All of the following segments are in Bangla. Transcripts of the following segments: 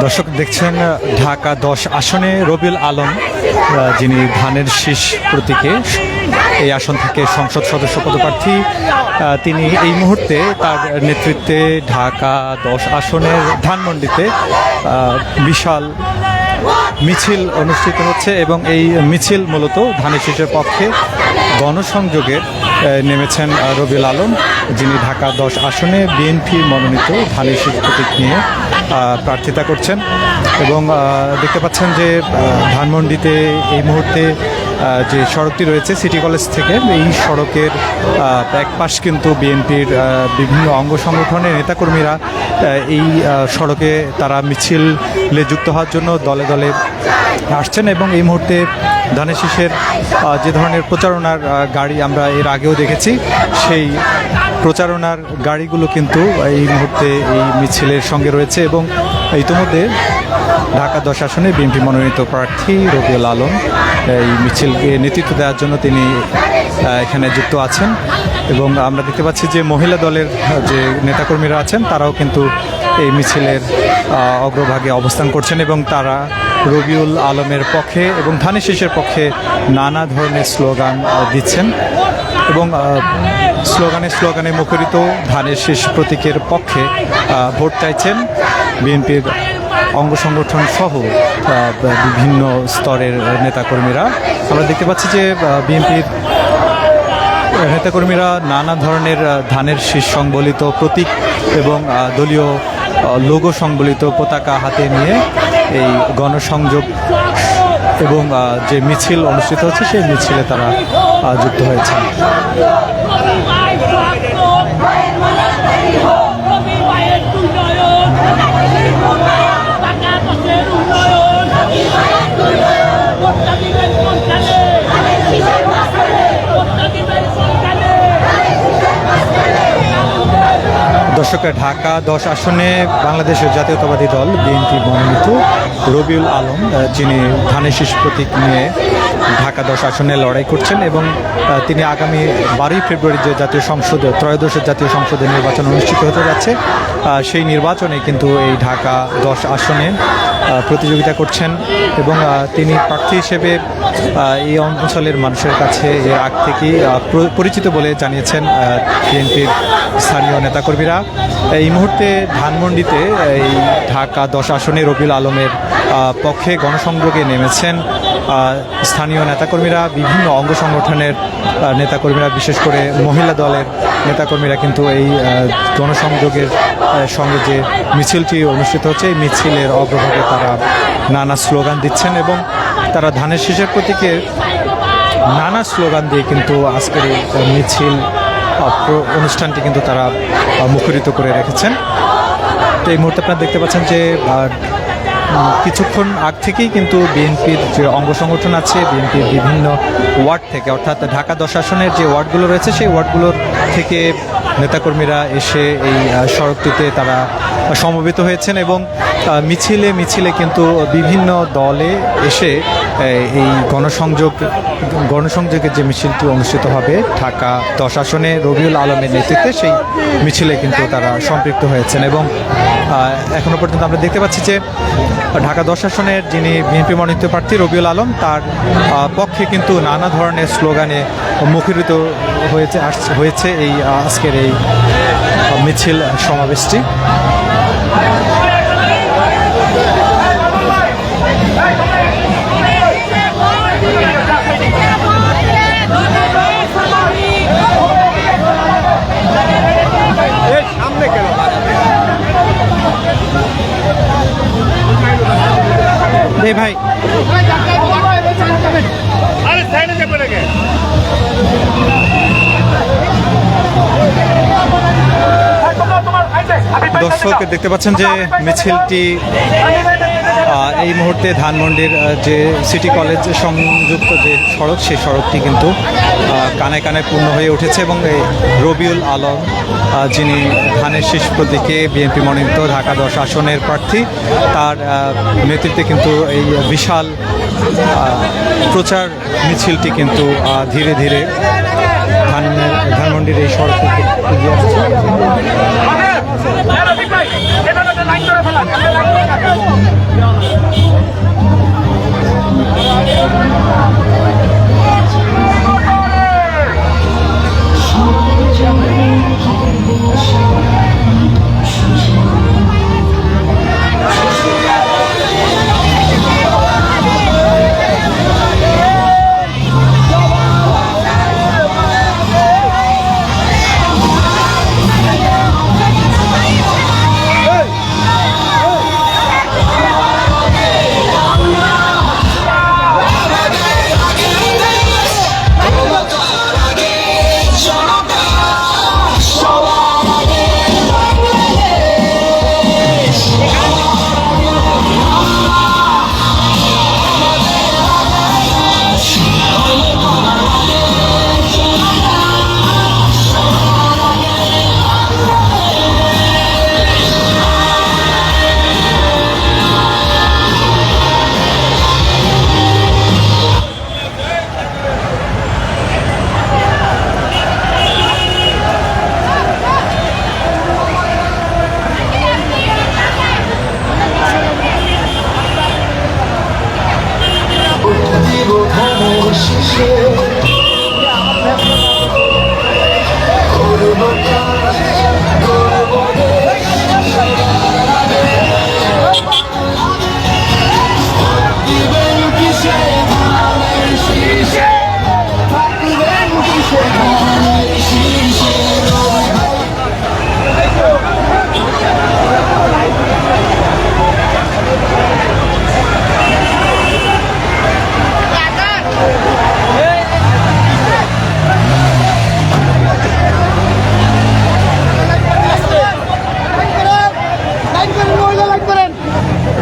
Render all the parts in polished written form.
দর্শক দেখছেন ঢাকা 10 আসনে রবিউল আলম, যিনি ধানের শীষ প্রতীকে এই আসন থেকে সংসদ সদস্য পদপ্রার্থী, তিনি এই মুহূর্তে তার নেতৃত্বে ঢাকা 10 আসনের ধানমন্ডিতে বিশাল মিছিল অনুষ্ঠিত হচ্ছে এবং এই মিছিল মূলত ধানের শীষের পক্ষে গণসংযোগের নেমেছেন রবিউল আলম, যিনি ঢাকা 10 আসনে বিএনপি মনোনীত ধানের শীষ প্রতীক নিয়ে প্রার্থিতা করছেন। এবং দেখতে পাচ্ছেন যে ধানমন্ডিতে এই মুহূর্তে যে সড়কটি রয়েছে সিটি কলেজ থেকে, এই সড়কের এক পাশ কিন্তু বিএনপির বিভিন্ন অঙ্গ সংগঠনের নেতাকর্মীরা এই সড়কে তারা মিছিলে যুক্ত হওয়ার জন্য দলে দলে আসছেন। এবং এই মুহূর্তে ধানের শীষের যে ধরনের প্রচারণার গাড়ি আমরা এর আগেও দেখেছি, সেই প্রচারণার গাড়িগুলো কিন্তু এই মুহূর্তে এই মিছিলের সঙ্গে রয়েছে। এবং ইতিমধ্যে ঢাকা 10 আসনে বিএনপি মনোনীত প্রার্থী রবিউল আলম এই মিছিলকে নেতৃত্ব দেওয়ার জন্য তিনি এখানে যুক্ত আছেন। এবং আমরা দেখতে পাচ্ছি যে মহিলা দলের যে নেতাকর্মীরা আছেন তারাও কিন্তু এই মিছিলের অগ্রভাগে অবস্থান করছেন এবং তারা রবিউল আলমের পক্ষে এবং ধানের শীষের পক্ষে নানা ধরনের স্লোগান দিচ্ছেন এবং স্লোগানে মুখরিত ধানের শীষ প্রতীকের পক্ষে ভোট চাইছেন বিএনপির অঙ্গ সংগঠন সহ বিভিন্ন স্তরের নেতাকর্মীরা। আমরা দেখতে পাচ্ছি যে বিএনপির নেতাকর্মীরা নানা ধরনের ধানের শীষ সংবলিত প্রতীক এবং দলীয় লোগো সংবলিত পতাকা হাতে নিয়ে এই গণসংযোগ এবং যে মিছিল অনুষ্ঠিত হচ্ছে সেই মিছিলে তারা যুক্ত হয়েছেন। দর্শক, ঢাকা 10 আসনে বাংলাদেশের জাতীয়তাবাদী দল বিএনপি মনোনীত রবিউল আলম, যিনি ধানের শীষ প্রতীক নিয়ে ঢাকা 10 আসনে লড়াই করছেন এবং তিনি আগামী 12 ফেব্রুয়ারি যে জাতীয় সংসদে ত্রয়োদশের জাতীয় সংসদে নির্বাচন অনুষ্ঠিত হতে যাচ্ছে, সেই নির্বাচনে কিন্তু এই ঢাকা 10 আসনে প্রতিযোগিতা করছেন এবং তিনি প্রার্থী হিসেবে এই অঞ্চলের মানুষের কাছে এর আগ থেকেই পরিচিত বলে জানিয়েছেন বিএনপির স্থানীয় নেতাকর্মীরা। এই মুহূর্তে ধানমন্ডিতে এই ঢাকা 10 আসনে রবিউল আলমের পক্ষে গণসংযোগে নেমেছেন স্থানীয় নেতাকর্মীরা, বিভিন্ন অঙ্গ সংগঠনের নেতাকর্মীরা, বিশেষ করে মহিলা দলের নেতাকর্মীরা কিন্তু এই গণসংযোগের সঙ্গে যে মিছিলটি অনুষ্ঠিত হচ্ছে এই মিছিলের অগ্রভাগে তারা নানা স্লোগান দিচ্ছেন এবং তারা ধানের শীষের প্রতীকে নানা স্লোগান দিয়ে কিন্তু আজকের এই মিছিল অনুষ্ঠানটি কিন্তু তারা মুখরিত করে রেখেছেন। তো এই মুহূর্তে আপনারা দেখতে পাচ্ছেন যে কিছুক্ষণ আগ থেকেই কিন্তু বিএনপির যে অঙ্গ সংগঠন আছে, বিএনপির বিভিন্ন ওয়ার্ড থেকে, অর্থাৎ ঢাকা 10 আসনের যে ওয়ার্ডগুলো রয়েছে সেই ওয়ার্ডগুলোর থেকে নেতাকর্মীরা এসে এই সড়কটিতে তারা সমবেত হয়েছেন এবং মিছিলে কিন্তু বিভিন্ন দলে এসে এই গণসংযোগের যে মিছিলটি অনুষ্ঠিত হবে ঢাকা 10 আসনে রবিউল আলমের নেতৃত্বে, সেই মিছিলে কিন্তু তারা সম্পৃক্ত হয়েছেন। এবং এখনো পর্যন্ত আমরা দেখতে পাচ্ছি যে ঢাকা 10 আসনের যিনি বিএনপি মনোনীত প্রার্থী রবিউল আলম, তার পক্ষে কিন্তু নানা ধরনের স্লোগানে মুখরিত হয়েছে এই আজকের এই মিছিল সমাবেশটি। ভাই দর্শক দেখতে পাচ্ছেন যে মিছিলটি এই মুহূর্তে ধানমন্ডির যে সিটি কলেজ সংযুক্ত যে সড়ক, সেই সড়কটি কিন্তু কানায় কানায় পূর্ণ হয়ে উঠেছে এবং রবিউল আলম, যিনি ধানের শীষ প্রতীকে বিএনপি মনোনীত ঢাকা 10 আসনের প্রার্থী, তার নেতৃত্বে কিন্তু এই বিশাল প্রচার মিছিলটি কিন্তু ধীরে ধীরে ধানমন্ডির এই সড়ক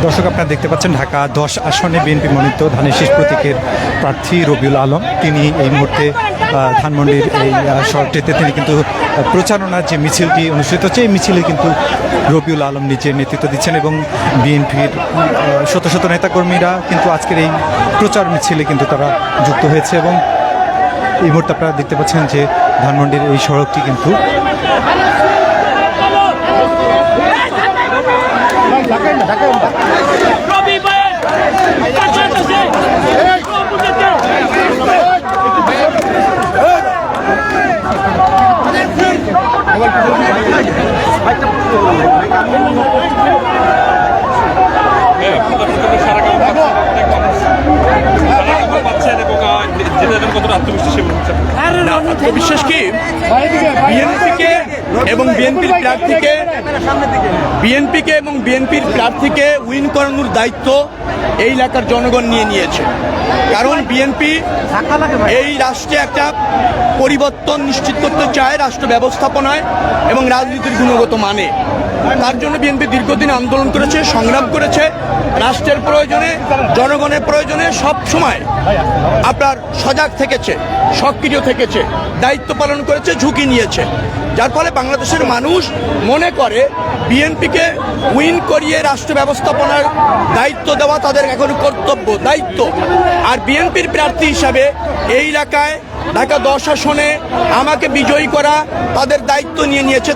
দর্শক, আপনারা দেখতে পাচ্ছেন ঢাকা 10 আসনে বিএনপি মনোনীত ধানের শীষ প্রতীকের প্রার্থী রবিউল আলম, তিনি এই মুহূর্তে ধানমন্ডির এই শহরটিতে তিনি কিন্তু প্রচারণার যে মিছিলটি অনুষ্ঠিত হচ্ছে, এই মিছিলে কিন্তু রবিউল আলম নিজে নেতৃত্ব দিচ্ছেন এবং বিএনপির শত শত নেতাকর্মীরা কিন্তু আজকের এই প্রচার মিছিলে কিন্তু তারা যুক্ত হয়েছে। এবং এই মুহূর্তে আপনারা দেখতে পাচ্ছেন যে ধানমন্ডির এই সড়কটি কিন্তু আত্মবিশ্বাস কি বিএনপিকে এবং বিএনপির প্রার্থীকে উইন করানোর দায়িত্ব এই এলাকার জনগণ নিয়েছে। কারণ বিএনপি এই রাষ্ট্রে একটা পরিবর্তন নিশ্চিত করতে চায় রাষ্ট্র ব্যবস্থাপনায় এবং রাজনীতির গুণগত মানে। তার জন্য বিএনপি দীর্ঘদিন আন্দোলন করেছে, সংগ্রাম করেছে, রাষ্ট্রের প্রয়োজনে, জনগণের প্রয়োজনে সব সময় আপনার সজাগ থেকেছে, সক্রিয় থেকেছে, দায়িত্ব পালন করেছে, ঝুঁকি নিয়েছে। যার ফলে বাংলাদেশের মানুষ মনে করে বিএনপিকে উইন করিয়ে রাষ্ট্র ব্যবস্থাপনার দায়িত্ব দেওয়া তাদের এখন কর্তব্য, দায়িত্ব। আর বিএনপির প্রার্থী হিসাবে এই এলাকায় ঢাকা 10 আসনে আমাকে বিজয়ী করা তাদের দায়িত্ব নিয়েছে।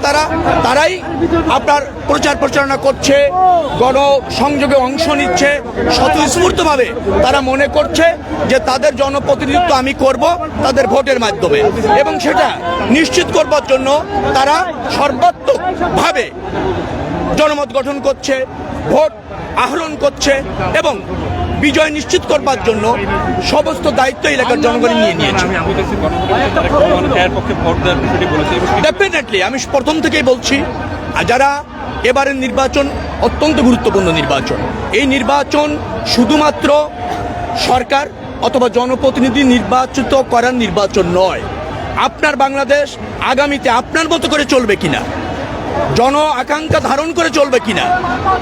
তারাই আপনার প্রচারণা করছে, গণসংযোগে অংশ নিচ্ছে, স্বতঃস্ফূর্তভাবে তারা মনে করছে যে তাদের জনপ্রতিনিধিত্ব আমি করব তাদের ভোটের মাধ্যমে, এবং সেটা নিশ্চিত করবার জন্য তারা সর্বাত্মকভাবে জনমত গঠন করছে, ভোট আহরণ করছে এবং বিজয় নিশ্চিত করবার জন্য সমস্ত দায়িত্ব এলাকার জনগণ নিয়েছে। ডেফিনেটলি আমি প্রথম থেকেই বলছি, যারা এবারের নির্বাচন অত্যন্ত গুরুত্বপূর্ণ নির্বাচন। এই নির্বাচন শুধুমাত্র সরকার অথবা জনপ্রতিনিধি নির্বাচিত করার নির্বাচন নয়। আপনার বাংলাদেশ আগামীতে আপনার মতো করে চলবে কিনা, জন আকাঙ্ক্ষা ধারণ করে চলবে কিনা,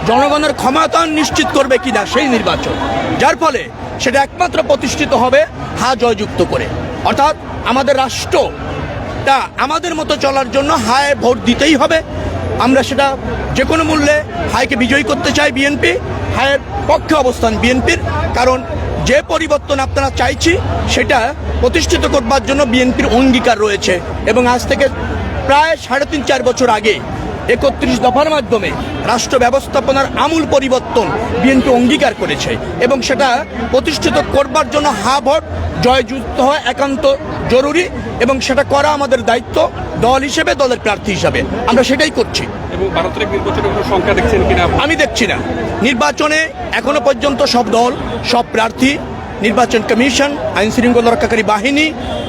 জনগণের ক্ষমতায়ন নিশ্চিত করবে কিনা সেই নির্বাচন। যার ফলে সেটা একমাত্র প্রতিষ্ঠিত হবে হা জয়যুক্ত করে। অর্থাৎ আমাদের রাষ্ট্রটা আমাদের মতো চলার জন্য হায় ভোট দিতেই হবে। আমরা সেটা যে কোনো মূল্যে হায়কে বিজয়ী করতে চাই। বিএনপি হায়ের পক্ষে অবস্থান বিএনপির, কারণ যে পরিবর্তন আপনারা চাইছি সেটা প্রতিষ্ঠিত করবার জন্য বিএনপির অঙ্গীকার রয়েছে। এবং আজ থেকে প্রায় 3.5-4 বছর আগে 31 দফার মাধ্যমে রাষ্ট্র ব্যবস্থাপনার আমূল পরিবর্তন বিএনপি অঙ্গীকার করেছে এবং সেটা প্রতিষ্ঠিত করবার জন্য হা ভোট জয়যুক্ত হওয়া একান্ত জরুরি এবং সেটা করা আমাদের দায়িত্ব দল হিসেবে, দলের প্রার্থী হিসাবে আমরা সেটাই করছি। এবং 12 তারিখ নির্বাচনের কোনো সংখ্যা দেখছেন কিনা? আমি দেখছি না। নির্বাচনে এখনো পর্যন্ত সব দল, সব প্রার্থী, নির্বাচন কমিশন, আইন শৃঙ্খলা রক্ষাকারী বাহিনী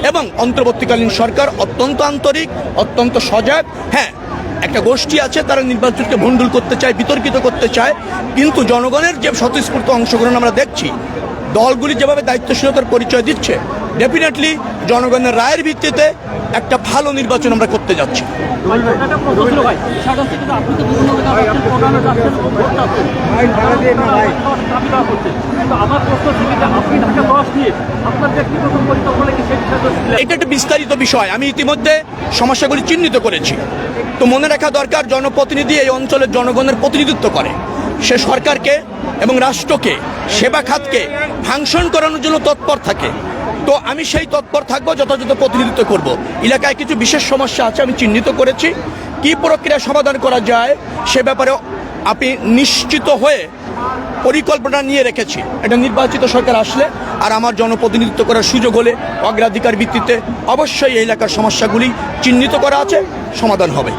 এবং অন্তর্বর্তীকালীন সরকার অত্যন্ত আন্তরিক, অত্যন্ত সজাগ। হ্যাঁ, একটা গোষ্ঠী আছে তারা নির্বাচনকে ভণ্ডুল করতে চায়, বিতর্কিত করতে চায়, কিন্তু জনগণের যে স্বতঃস্ফূর্ত অংশগ্রহণ আমরা দেখছি, দলগুলি যেভাবে দায়িত্বশীলতার পরিচয় দিচ্ছে, ডেফিনেটলি জনগণের রায়ের ভিত্তিতে একটা ভালো নির্বাচন আমরা করতে যাচ্ছি। এটা একটা বিস্তারিত বিষয়, আমি ইতিমধ্যে সমস্যাগুলি চিহ্নিত করেছি। তো মনে রাখা দরকার, জনপ্রতিনিধি এই অঞ্চলের জনগণের প্রতিনিধিত্ব করে। সে সরকারকে এবং রাষ্ট্রকে, সেবা খাতকে ফাংশন করানোর জন্য তৎপর থাকে। তো আমি সেই তৎপর থাকবো, যথাযথ প্রতিনিধিত্ব করব। এলাকায় কিছু বিশেষ সমস্যা আছে, আমি চিহ্নিত করেছি। কি প্রক্রিয়া সমাধান করা যায় সে ব্যাপারে আপনি নিশ্চিত হয়ে পরিকল্পনা নিয়ে রেখেছি। এটা নির্বাচিত সরকার আসলে আর আমার জনপ্রতিনিধিত্ব করার সুযোগ হলে অগ্রাধিকার ভিত্তিতে অবশ্যই এই এলাকার সমস্যাগুলি চিহ্নিত করা আছে, সমাধান হবে।